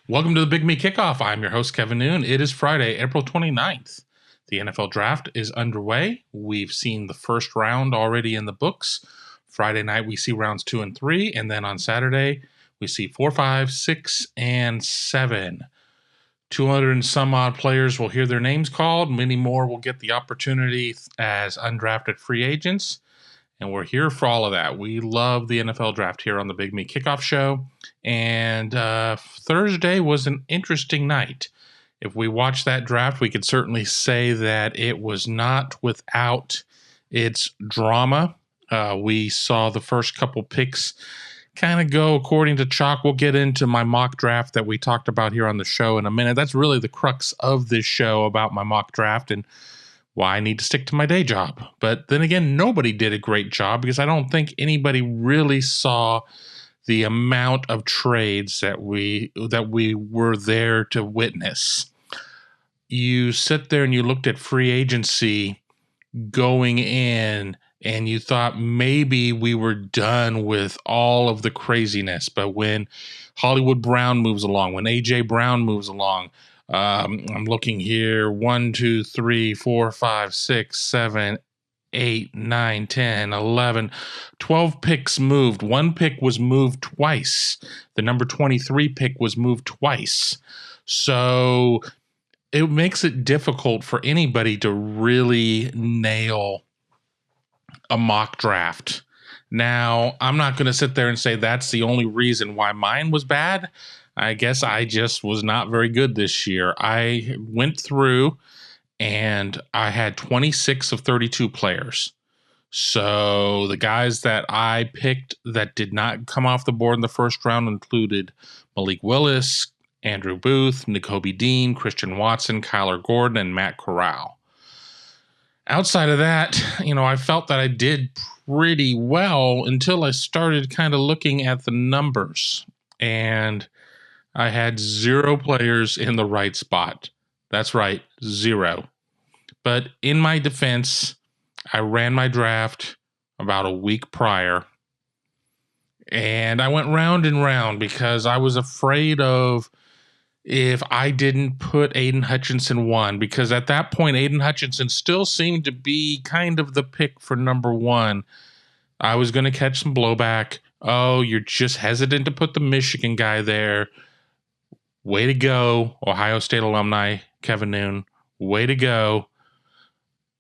Welcome to the Big Me Kickoff. I'm your host, Kevin Noon. It is Friday, April 29th. The NFL draft is underway. We've seen the first round already in the books. Friday night, we see rounds 2 and 3. And then on Saturday, we see 4, 5, 6, and 7. 200 and some odd players will hear their names called. Many more will get the opportunity as undrafted free agents. And we're here for all of that. We love the NFL draft here on the Big Me Kickoff Show. And Thursday was an interesting night. If we watched that draft, we could certainly say that it was not without its drama. We saw the first couple picks kind of go according to chalk. We'll get into my mock draft that we talked about here on the show in a minute. That's really the crux of this show about my mock draft and why I need to stick to my day job. But then again, nobody did a great job because I don't think anybody really saw the amount of trades that we were there to witness. You sit there and you looked at free agency going in and you thought maybe we were done with all of the craziness. But when Hollywood Brown moves along, when A.J. Brown moves along, I'm looking here, 1, 2, 3, 4, 5, 6, 7, 8, 9, 10, 11, 12 picks moved. One pick was moved twice. The number 23 pick was moved twice. So it makes it difficult for anybody to really nail a mock draft. Now, I'm not going to sit there and say that's the only reason why mine was bad. I guess I just was not very good this year. I went through and I had 26 of 32 players. So the guys that I picked that did not come off the board in the first round included Malik Willis, Andrew Booth, Nakobe Dean, Christian Watson, Kyler Gordon, and Matt Corral. Outside of that, I felt that I did pretty well until I started kind of looking at the numbers. And I had 0 players in the right spot. That's right, 0. But in my defense, I ran my draft about a week prior. And I went round and round because I was afraid of if I didn't put Aiden Hutchinson 1. Because at that point, Aiden Hutchinson still seemed to be kind of the pick for number 1. I was going to catch some blowback. Oh, you're just hesitant to put the Michigan guy there. Way to go, Ohio State alumni, Kevin Noon. Way to go.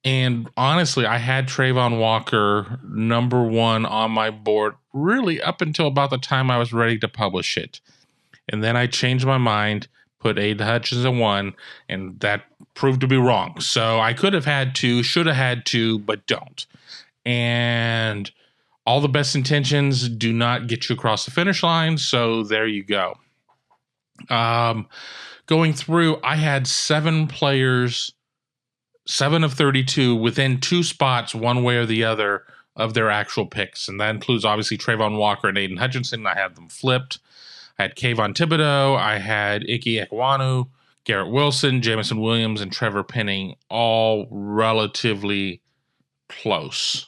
And honestly, I had Trayvon Walker number 1 on my board really up until about the time I was ready to publish it. And then I changed my mind, put Aiden Hutchinson 1, and that proved to be wrong. So I could have had to, should have had to, but don't. And all the best intentions do not get you across the finish line, so there you go. Going through, I had 7 players, 7 of 32 within 2 spots, one way or the other, of their actual picks. And that includes obviously Trayvon Walker and Aiden Hutchinson. I had them flipped. I had Kayvon Thibodeau. I had Ike Ekwonu, Garrett Wilson, Jameson Williams, and Trevor Penning, all relatively close.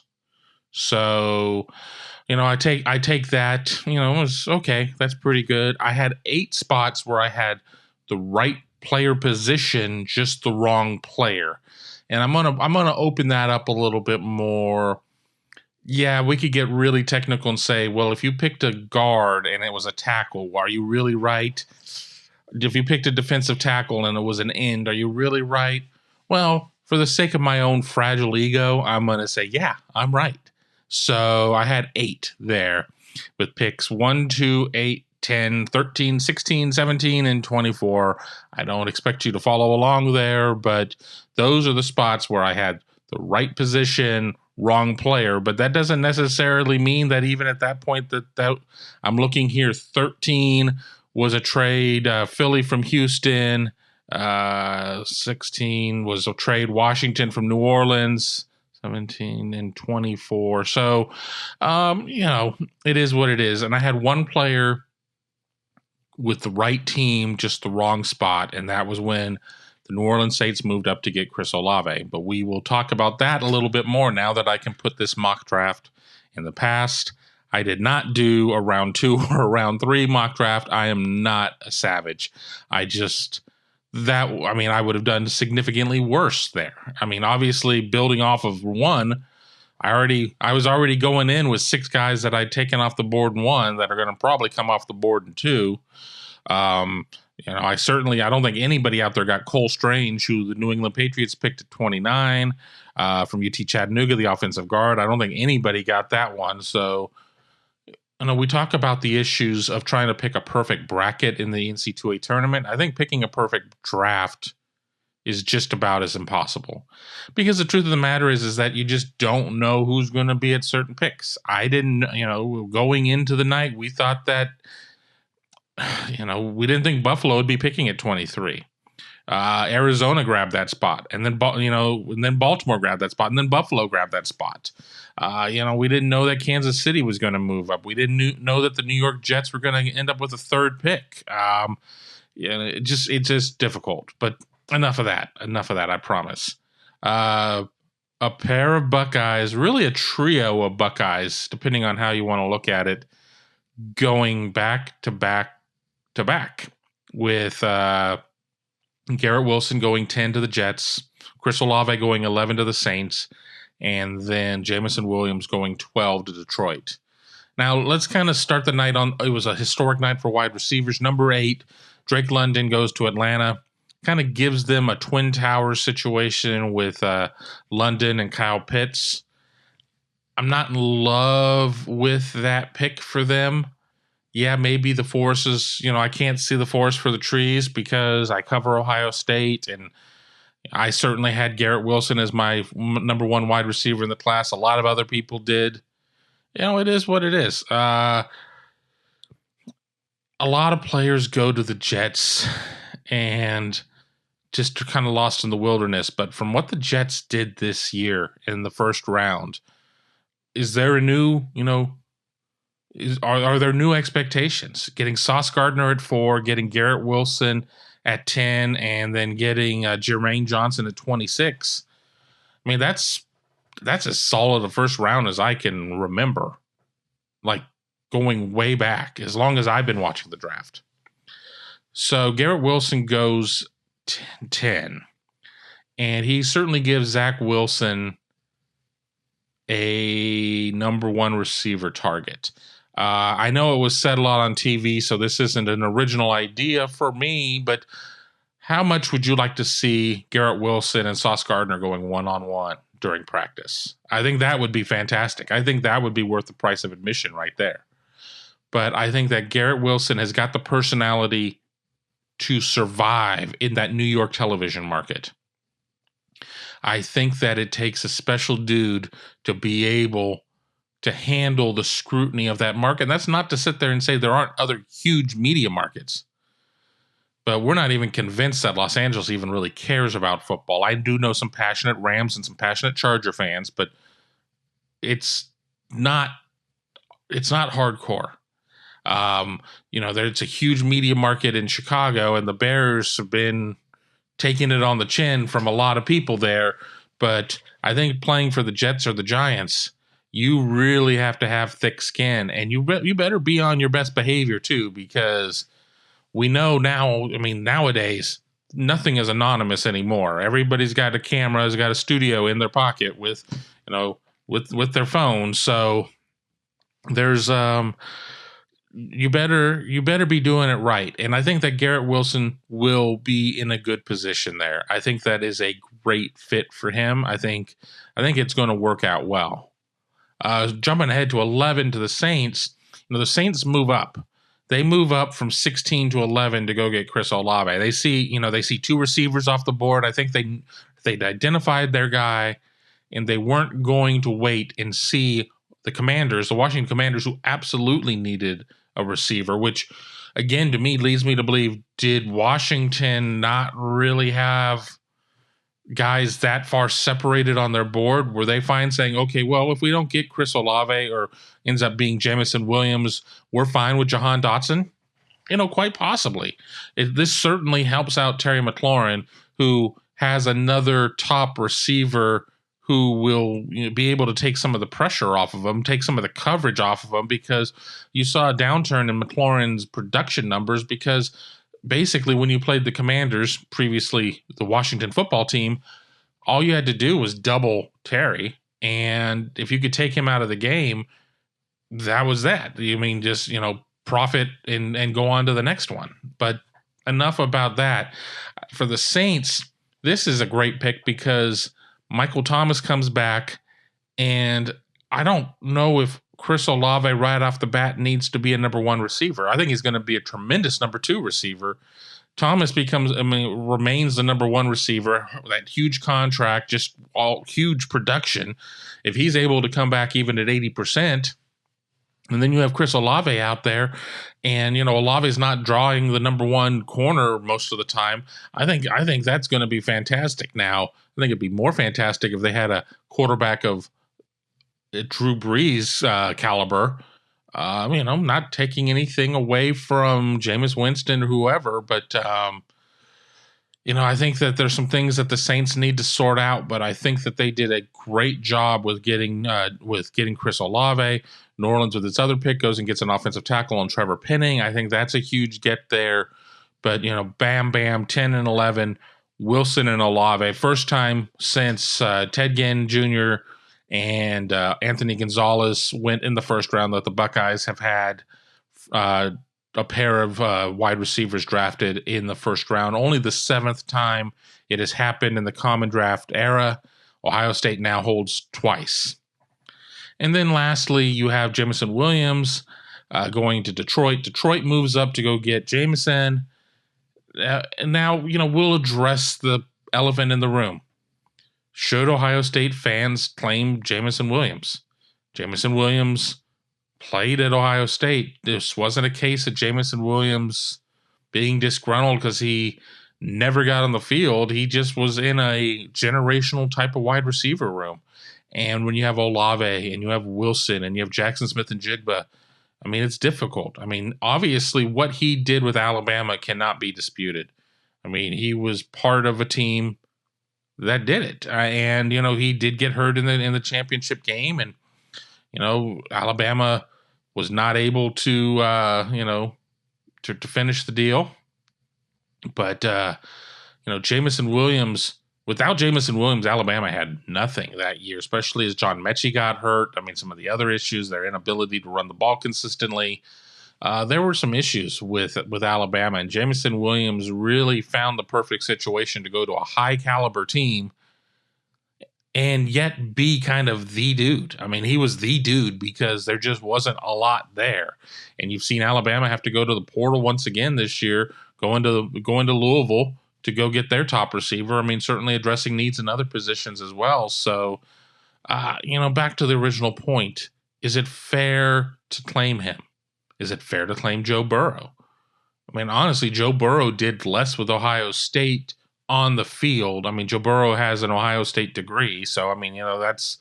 So, I take that, it was okay. That's pretty good. I had 8 spots where I had the right player position, just the wrong player. And I'm gonna open that up a little bit more. Yeah, we could get really technical and say, well, if you picked a guard and it was a tackle, are you really right? If you picked a defensive tackle and it was an end, are you really right? Well, for the sake of my own fragile ego, I'm gonna say, yeah, I'm right. So I had 8 there with picks 1, 2, 8, 10, 13, 16, 17, and 24. I don't expect you to follow along there, but those are the spots where I had the right position, wrong player. But that doesn't necessarily mean that even at that point that I'm looking here, 13 was a trade, Philly from Houston. 16 was a trade, Washington from New Orleans. 17 and 24. So, it is what it is. And I had 1 player with the right team, just the wrong spot. And that was when the New Orleans Saints moved up to get Chris Olave. But we will talk about that a little bit more now that I can put this mock draft in the past. I did not do a round 2 or a round 3 mock draft. I am not a savage. I would have done significantly worse there. I mean, obviously building off of 1, I was already going in with 6 guys that I'd taken off the board in 1 that are going to probably come off the board in 2. I don't think anybody out there got Cole Strange, who the New England Patriots picked at 29 from UT Chattanooga, the offensive guard. I don't think anybody got that one. So, we talk about the issues of trying to pick a perfect bracket in the NC2A tournament. I think picking a perfect draft is just about as impossible, because the truth of the matter is that you just don't know who's going to be at certain picks. I didn't, going into the night, we thought that, we didn't think Buffalo would be picking at 23. Arizona grabbed that spot, and then Baltimore grabbed that spot, and then Buffalo grabbed that spot. We didn't know that Kansas City was going to move up. We didn't know that the New York Jets were going to end up with a 3rd pick. It's just difficult. But enough of that. I promise. A pair of Buckeyes, really a trio of Buckeyes, depending on how you want to look at it, going back to back to back with Garrett Wilson going 10 to the Jets, Chris Olave going 11 to the Saints, and then Jameson Williams going 12 to Detroit. Now, let's kind of start the night on. It was a historic night for wide receivers. Number 8, Drake London goes to Atlanta. Kind of gives them a Twin Towers situation with London and Kyle Pitts. I'm not in love with that pick for them. Yeah, maybe the forest is, I can't see the forest for the trees because I cover Ohio State, and I certainly had Garrett Wilson as my number 1 wide receiver in the class. A lot of other people did. It is what it is. A lot of players go to the Jets and just kind of lost in the wilderness. But from what the Jets did this year in the first round, is there a new, are there new expectations? Getting Sauce Gardner at 4, getting Garrett Wilson at 10, and then getting Jermaine Johnson at 26. I mean, that's as solid a first round as I can remember, like going way back, as long as I've been watching the draft. So Garrett Wilson goes 10, and he certainly gives Zach Wilson a number 1 receiver target. I know it was said a lot on TV, so this isn't an original idea for me, but how much would you like to see Garrett Wilson and Sauce Gardner going one-on-one during practice? I think that would be fantastic. I think that would be worth the price of admission right there. But I think that Garrett Wilson has got the personality to survive in that New York television market. I think that it takes a special dude to be able to handle the scrutiny of that market. And that's not to sit there and say there aren't other huge media markets. But we're not even convinced that Los Angeles even really cares about football. I do know some passionate Rams and some passionate Charger fans, but it's not hardcore. There's a huge media market in Chicago, and the Bears have been taking it on the chin from a lot of people there. But I think playing for the Jets or the Giants, you really have to have thick skin, and you better be on your best behavior too, because we know now, nowadays, nothing is anonymous anymore. Everybody's got a camera, has got a studio in their pocket with their phone. So there's you better be doing it right. And I think that Garrett Wilson will be in a good position there. I think that is a great fit for him. I think it's going to work out well. Jumping ahead to 11 to the Saints, the Saints move up. They move up from 16 to 11 to go get Chris Olave. They see 2 receivers off the board. I think they'd identified their guy, and they weren't going to wait and see the Washington Commanders, who absolutely needed a receiver, which, again, to me, leads me to believe, did Washington not really have guys that far separated on their board? Were they fine saying, okay, well, if we don't get Chris Olave or ends up being Jameson Williams, we're fine with Jahan Dotson? Quite possibly. This certainly helps out Terry McLaurin, who has another top receiver who will be able to take some of the pressure off of him, take some of the coverage off of him, because you saw a downturn in McLaurin's production numbers because basically when you played the Commanders, previously the Washington football team, all you had to do was double Terry. And if you could take him out of the game, that was that. You mean just, profit and go on to the next one. But enough about that. For the Saints, this is a great pick because Michael Thomas comes back, and I don't know if Chris Olave right off the bat needs to be a number one receiver. I think he's going to be a tremendous number two receiver. Thomas remains the number one receiver, that huge contract, just all huge production. If he's able to come back even at 80%, and then you have Chris Olave out there, and Olave's not drawing the number one corner most of the time. I think that's going to be fantastic. Now, I think it'd be more fantastic if they had a quarterback of Drew Brees caliber. I'm not taking anything away from Jameis Winston or whoever, but I think that there's some things that the Saints need to sort out. But I think that they did a great job with getting Chris Olave. New Orleans, with its other pick, goes and gets an offensive tackle on Trevor Penning. I think that's a huge get there. But, bam, 10 and 11, Wilson and Olave. First time since Ted Ginn Jr. and Anthony Gonzalez went in the first round that the Buckeyes have had a pair of wide receivers drafted in the first round. Only the seventh time it has happened in the common draft era. Ohio State now holds twice. And then lastly, you have Jameson Williams going to Detroit. Detroit moves up to go get Jameson. And now, we'll address the elephant in the room. Should Ohio State fans claim Jameson Williams? Jameson Williams played at Ohio State. This wasn't a case of Jameson Williams being disgruntled because he never got on the field. He just was in a generational type of wide receiver room. And when you have Olave and you have Wilson and you have Jackson Smith and Jigba, it's difficult. Obviously what he did with Alabama cannot be disputed. He was part of a team that did it. And he did get hurt in the championship game, and Alabama was not able to to finish the deal. But Jameson Williams, without Jameson Williams, Alabama had nothing that year, especially as John Mechie got hurt. Some of the other issues, their inability to run the ball consistently. There were some issues with Alabama, and Jameson Williams really found the perfect situation to go to a high caliber team and yet be kind of the dude. He was the dude because there just wasn't a lot there. And you've seen Alabama have to go to the portal once again this year, going to Louisville to go get their top receiver. Certainly addressing needs in other positions as well. So, back to the original point, is it fair to claim him? Is it fair to claim Joe Burrow? Honestly, Joe Burrow did less with Ohio State on the field. Joe Burrow has an Ohio State degree, so that's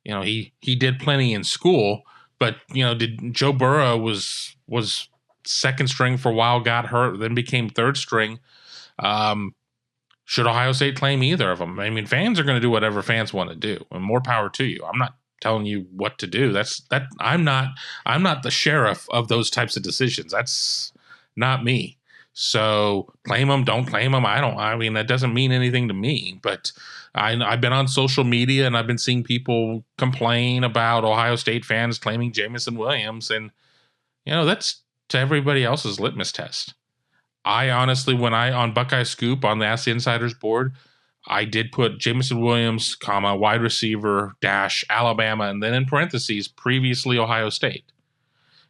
he did plenty in school. But did Joe Burrow was second string for a while, got hurt, then became third string. Should Ohio State claim either of them? Fans are going to do whatever fans want to do, and more power to you. I'm not telling you what to do. I'm not the sheriff of those types of decisions. That's not me. So claim them, don't claim them. That doesn't mean anything to me. But I've been on social media and I've been seeing people complain about Ohio State fans claiming Jameson Williams, and that's to everybody else's litmus test. I honestly, on Buckeye Scoop on the Ask the Insiders board, I did put Jameson Williams, wide receiver, Alabama, and then in parentheses, previously Ohio State.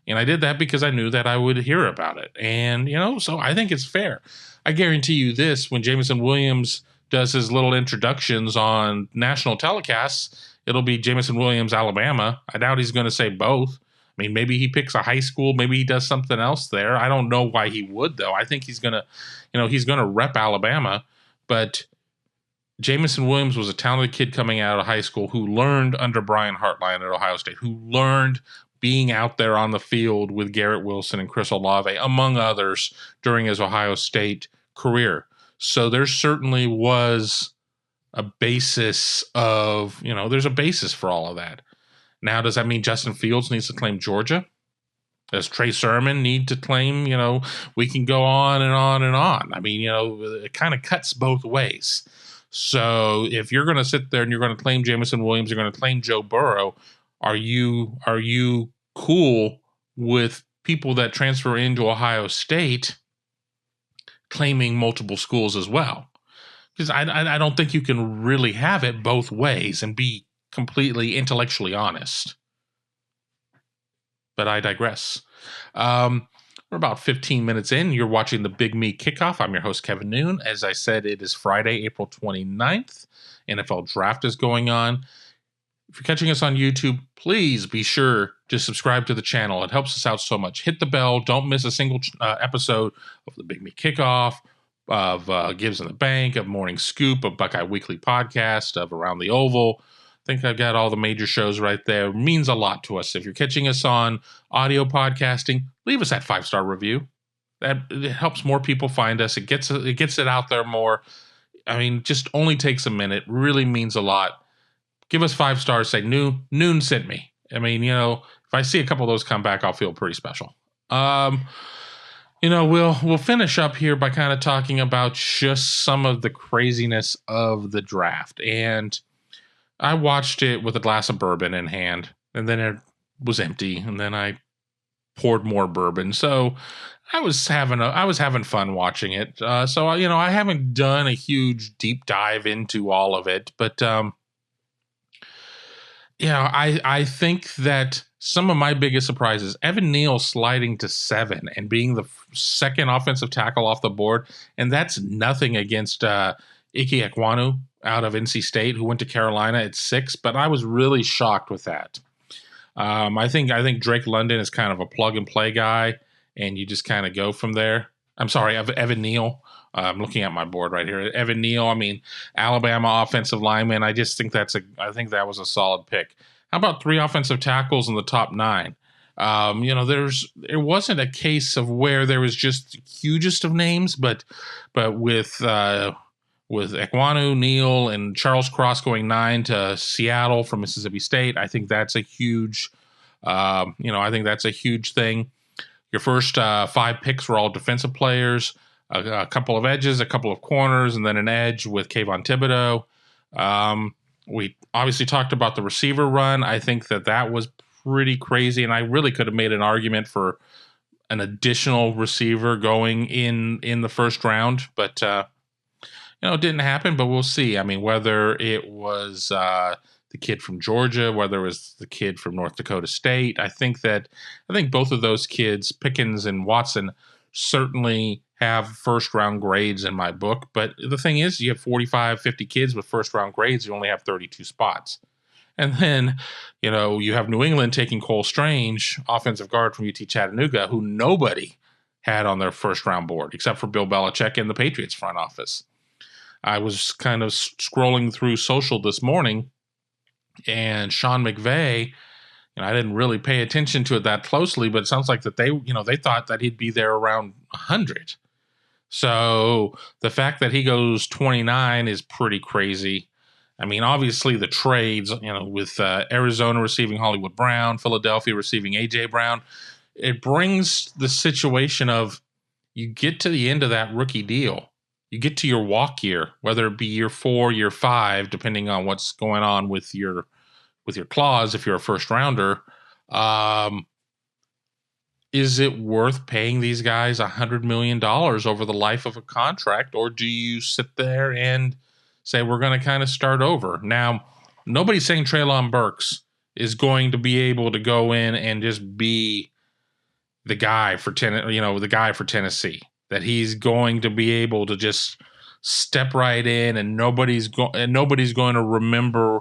And I did that because I knew that I would hear about it. And, so I think it's fair. I guarantee you this, when Jameson Williams does his little introductions on national telecasts, it'll be Jameson Williams, Alabama. I doubt he's going to say both. Maybe he picks a high school. Maybe he does something else there. I don't know why he would, though. I think he's going to rep Alabama. But Jameson Williams was a talented kid coming out of high school who learned under Brian Hartline at Ohio State, who learned being out there on the field with Garrett Wilson and Chris Olave, among others, during his Ohio State career. So there certainly was a basis of, there's a basis for all of that. Now, does that mean Justin Fields needs to claim Georgia? Does Trey Sermon need to claim, we can go on and on and on. I mean, it kind of cuts both ways. So if you're going to sit there and you're going to claim Jameson Williams, you're going to claim Joe Burrow, are you cool with people that transfer into Ohio State claiming multiple schools as well? Because I don't think you can really have it both ways and be completely intellectually honest. But I digress. We're about 15 minutes in. You're watching the Big Me Kickoff. I'm your host, Kevin Noon. As I said, it is Friday, April 29th. NFL Draft is going on. If you're catching us on YouTube, please be sure to subscribe to the channel. It helps us out so much. Hit the bell. Don't miss a single episode of the Big Me Kickoff, of Gibbs in the Bank, of Morning Scoop, of Buckeye Weekly Podcast, of Around the Oval. I think I've got all the major shows right there. It means a lot to us. If you're catching us on audio podcasting, leave us that 5-star review. It helps more people find us. It gets it out there more. I mean, just only takes a minute. Really means a lot. Give us 5 stars. Say Noon sent me. I mean, if I see a couple of those come back, I'll feel pretty special. We'll finish up here by kind of talking about just some of the craziness of the draft. And I watched it with a glass of bourbon in hand, and then it was empty, and then I poured more bourbon. So I was having fun watching it. So I haven't done a huge deep dive into all of it, but I think that some of my biggest surprises, Evan Neal sliding to 7 and being the second offensive tackle off the board, and that's nothing against Ike Ekwonu out of NC State, who went to Carolina at 6, but I was really shocked with that. I think Drake London is kind of a plug and play guy, and you just kind of go from there. I'm sorry, Evan Neal. I'm looking at my board right here. Evan Neal. I mean, Alabama offensive lineman. I think that was a solid pick. How about 3 offensive tackles in the top 9? It wasn't a case of where there was just the hugest of names, but with Ekwonu, Neal, and Charles Cross going 9 to Seattle from Mississippi State, I think that's a huge, thing. Your first 5 picks were all defensive players, a couple of edges, a couple of corners, and then an edge with Kayvon Thibodeau. We obviously talked about the receiver run. I think that was pretty crazy, and I really could have made an argument for an additional receiver going in the first round, but it didn't happen, but we'll see. I mean, whether it was the kid from Georgia, whether it was the kid from North Dakota State, I think both of those kids, Pickens and Watson, certainly have first-round grades in my book. But the thing is, you have 45, 50 kids with first-round grades. You only have 32 spots. And then, you have New England taking Cole Strange, offensive guard from UT Chattanooga, who nobody had on their first-round board except for Bill Belichick and the Patriots front office. I was kind of scrolling through social this morning, and Sean McVay, I didn't really pay attention to it that closely, but it sounds like that they thought that he'd be there around 100. So the fact that he goes 29 is pretty crazy. I mean, obviously the trades, with Arizona receiving Hollywood Brown, Philadelphia receiving A.J. Brown, it brings the situation of you get to the end of that rookie deal. You get to your walk year, whether it be year 4, year 5, depending on what's going on with your clause if you're a first rounder. Is it worth paying these guys $100 million over the life of a contract, or do you sit there and say we're going to kind of start over? Now, nobody's saying Treylon Burks is going to be able to go in and just be the guy for Tennessee. That he's going to be able to just step right in, and nobody's going to remember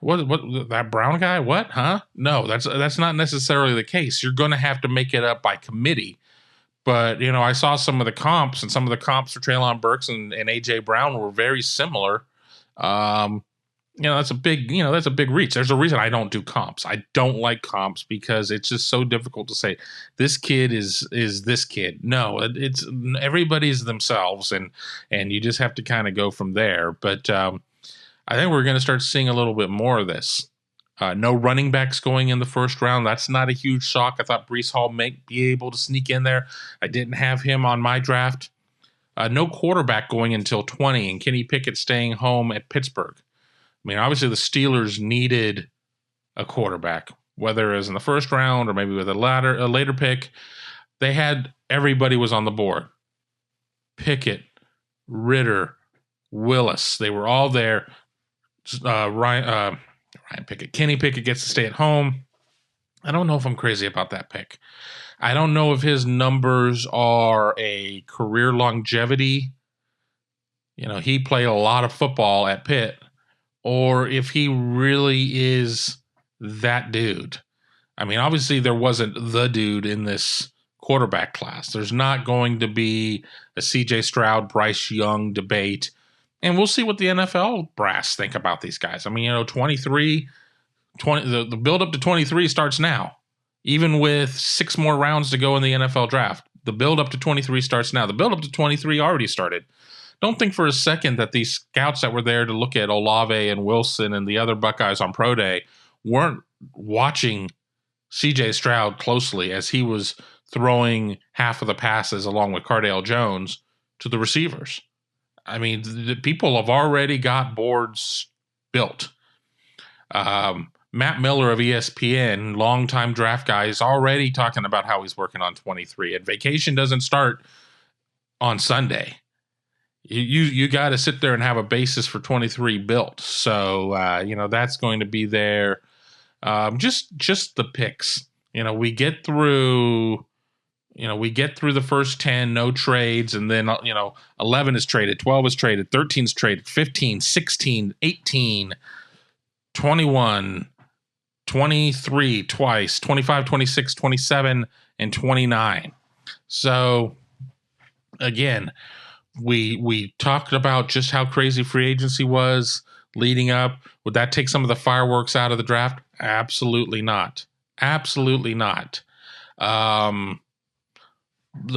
what that Brown guy. What? Huh? No, that's not necessarily the case. You're going to have to make it up by committee. But I saw some of the comps, and some of the comps for Treylon Burks and AJ Brown were very similar. That's a big reach. There's a reason I don't do comps. I don't like comps because it's just so difficult to say this kid is this kid. No, it's everybody's themselves, and you just have to kind of go from there. But I think we're going to start seeing a little bit more of this. No running backs going in the first round. That's not a huge shock. I thought Breece Hall may be able to sneak in there. I didn't have him on my draft. No quarterback going until 20, and Kenny Pickett staying home at Pittsburgh. I mean, obviously the Steelers needed a quarterback, whether it was in the first round or maybe with a later pick. They had everybody was on the board. Pickett, Ritter, Willis, they were all there. Ryan Pickett, Kenny Pickett gets to stay at home. I don't know if I'm crazy about that pick. I don't know if his numbers are a career longevity. He played a lot of football at Pitt, or if he really is that dude. I mean, obviously there wasn't the dude in this quarterback class. There's not going to be a CJ Stroud, Bryce Young debate. And we'll see what the NFL brass think about these guys. I mean, 23, the build up to 23 starts now. Even with 6 more rounds to go in the NFL draft, the build up to 23 starts now. The build up to 23 already started. Don't think for a second that these scouts that were there to look at Olave and Wilson and the other Buckeyes on Pro Day weren't watching CJ Stroud closely as he was throwing half of the passes along with Cardale Jones to the receivers. I mean, the people have already got boards built. Matt Miller of ESPN, longtime draft guy, is already talking about how he's working on 23. And vacation doesn't start on Sunday. You got to sit there and have a basis for 23 built. So that's going to be there. Just the picks. We get through. We get through the first 10, no trades, and then 11 is traded, 12 is traded, 13 is traded, 15, 16, 18, 21. 23 twice, 25, 26, 27, and 29. So, again, we talked about just how crazy free agency was leading up. Would that take some of the fireworks out of the draft? Absolutely not. Absolutely not. The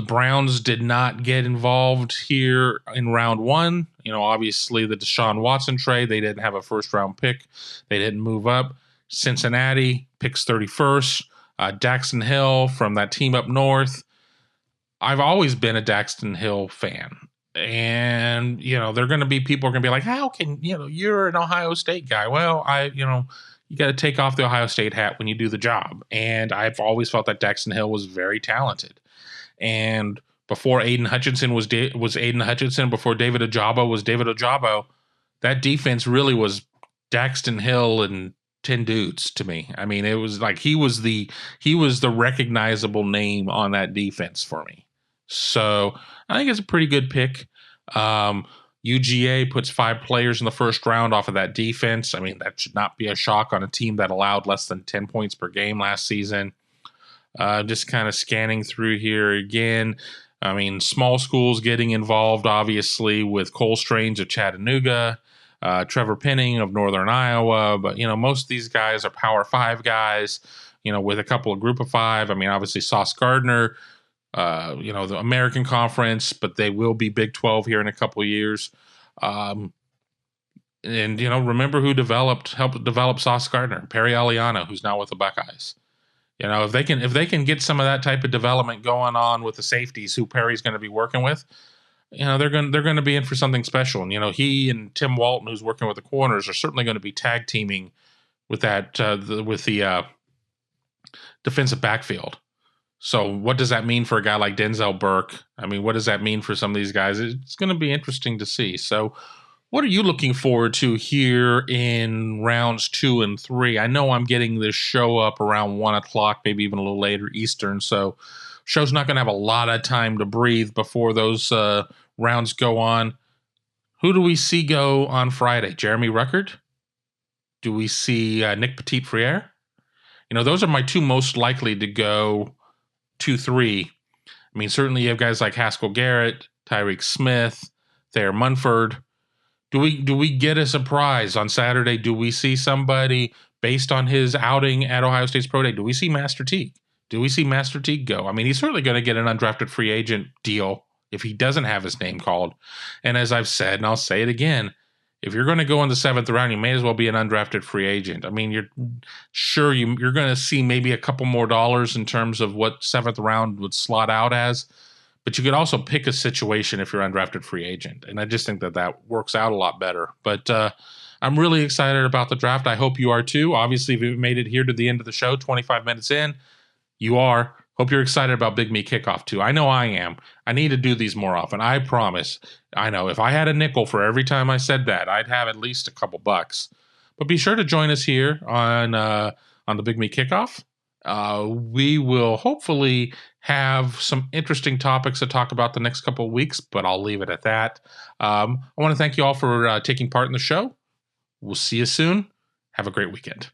Browns did not get involved here in round 1. Obviously the Deshaun Watson trade, they didn't have a first-round pick. They didn't move up. Cincinnati picks 31st. Daxton Hill from that team up north. I've always been a Daxton Hill fan. And, they're going to be people are going to be like, how can, you're an Ohio State guy. Well, you got to take off the Ohio State hat when you do the job. And I've always felt that Daxton Hill was very talented. And before Aiden Hutchinson was Aiden Hutchinson, before David Ojabo was David Ojabo, that defense really was Daxton Hill and 10 dudes to me. I mean, it was like he was the recognizable name on that defense for me. So I think it's a pretty good pick. UGA puts 5 players in the first round off of that defense. I mean, that should not be a shock on a team that allowed less than 10 points per game last season. Just kind of scanning through here again. I mean, small schools getting involved, obviously, with Cole Strange of Chattanooga, Trevor Penning of Northern Iowa. But, most of these guys are Power 5 guys, with a couple of Group of 5. I mean, obviously, Sauce Gardner, the American Conference, but they will be Big 12 here in a couple of years. And, remember who helped develop Sauce Gardner, Perry Aliano, who's now with the Buckeyes. If they can get some of that type of development going on with the safeties, who Perry's going to be working with, they're going to be in for something special. And he and Tim Walton, who's working with the corners, are certainly going to be tag teaming with that with the defensive backfield. So what does that mean for a guy like Denzel Burke? I mean, what does that mean for some of these guys? It's going to be interesting to see. So what are you looking forward to here in rounds 2 and 3? I know I'm getting this show up around 1 o'clock, maybe even a little later Eastern. So show's not going to have a lot of time to breathe before those rounds go on. Who do we see go on Friday? Jeremy Ruckert? Do we see Nick Petit-Frere? Those are my 2 most likely to go 2-3. I mean, certainly you have guys like Haskell Garrett, Tyreek Smith, Thayer Munford. Do we get a surprise on Saturday? Do we see somebody based on his outing at Ohio State's Pro Day? Do we see Master Teague? Do we see Master Teague go? I mean, he's certainly going to get an undrafted free agent deal if he doesn't have his name called. And as I've said, and I'll say it again, if you're going to go in the 7th round, you may as well be an undrafted free agent. I mean, you're going to see maybe a couple more dollars in terms of what 7th round would slot out as, but you could also pick a situation if you're undrafted free agent. And I just think that works out a lot better. But I'm really excited about the draft. I hope you are too. Obviously, if you made it here to the end of the show, 25 minutes in, you are. Hope you're excited about Big Me Kickoff too. I know I am. I need to do these more often. I promise. I know if I had a nickel for every time I said that, I'd have at least a couple bucks. But be sure to join us here on the Big Me Kickoff. We will hopefully have some interesting topics to talk about the next couple of weeks, but I'll leave it at that. I want to thank you all for taking part in the show. We'll see you soon. Have a great weekend.